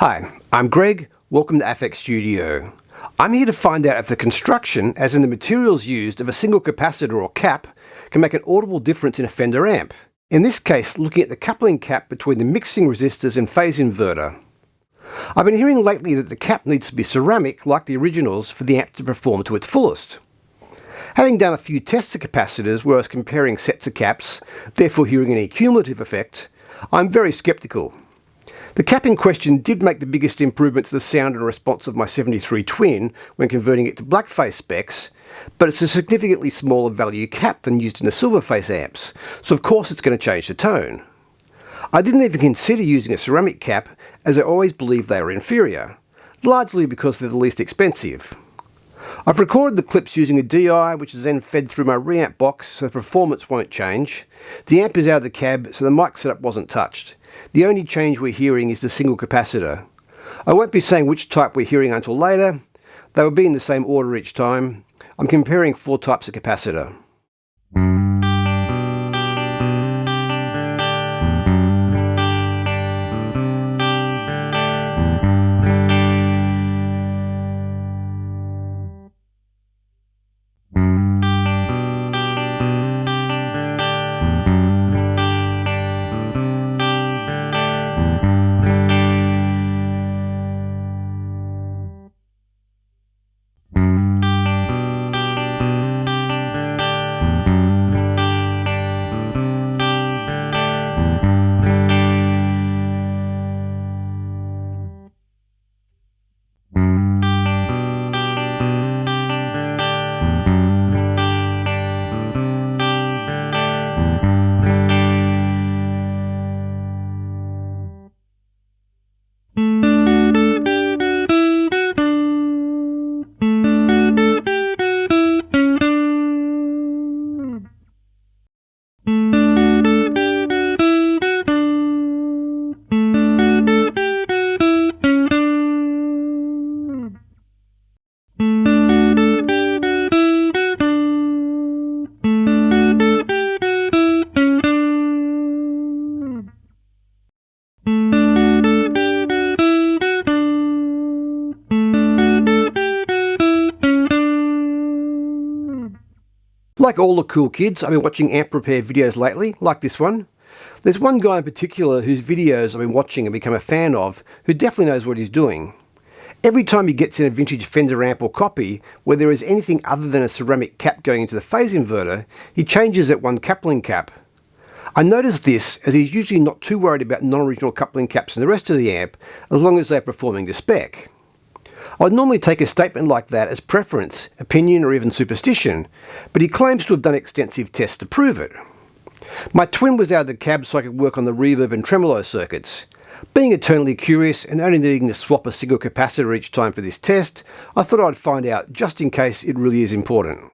Hi, I'm Greg. Welcome to Affect Studio. I'm here to find out if the construction, as in the materials used, of a single capacitor or cap can make an audible difference in a Fender amp. In this case, looking at the coupling cap between the mixing resistors and phase inverter. I've been hearing lately that the cap needs to be ceramic like the originals for the amp to perform to its fullest. Having done a few tests of capacitors where I was comparing sets of caps, therefore hearing any cumulative effect, I'm very sceptical. The cap in question did make the biggest improvement to the sound and response of my 73 Twin when converting it to blackface specs, but it's a significantly smaller value cap than used in the silverface amps, so of course it's going to change the tone. I didn't even consider using a ceramic cap, as I always believed they were inferior, largely because they're the least expensive. I've recorded the clips using a DI, which is then fed through my reamp box so the performance won't change. The amp is out of the cab, so the mic setup wasn't touched. The only change we're hearing is the single capacitor. I won't be saying which type we're hearing until later. They will be in the same order each time. I'm comparing 4 types of capacitor. Like all the cool kids, I've been watching amp repair videos lately, like this one. There's one guy in particular whose videos I've been watching and become a fan of, who definitely knows what he's doing. Every time he gets in a vintage Fender amp or copy where there is anything other than a ceramic cap going into the phase inverter, he changes that one coupling cap. I noticed this as he's usually not too worried about non-original coupling caps in the rest of the amp, as long as they're performing to spec. I'd normally take a statement like that as preference, opinion, or even superstition, but he claims to have done extensive tests to prove it. My Twin was out of the cab so I could work on the reverb and tremolo circuits. Being eternally curious and only needing to swap a single capacitor each time for this test, I thought I'd find out just in case it really is important.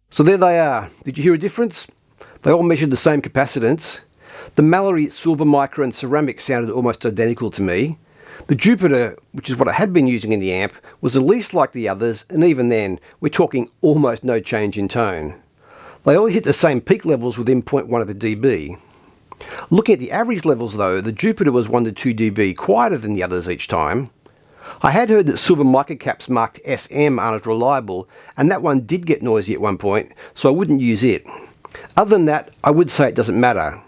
So there they are. Did you hear a difference? They all measured the same capacitance. The Mallory silver micro and ceramic sounded almost identical to me. The Jupiter, which is what I had been using in the amp, was the least like the others, and even then, we're talking almost no change in tone. They all hit the same peak levels within 0.1 of a dB. Looking at the average levels though, the Jupiter was 1 to 2 dB quieter than the others each time. I had heard that silver mica caps marked SM aren't as reliable, and that one did get noisy at one point, so I wouldn't use it. Other than that, I would say it doesn't matter.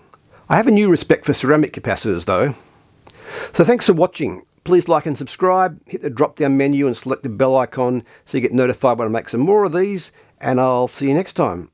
I have a new respect for ceramic capacitors though. So thanks for watching. Please like and subscribe, hit the drop down menu and select the bell icon so you get notified when I make some more of these, and I'll see you next time.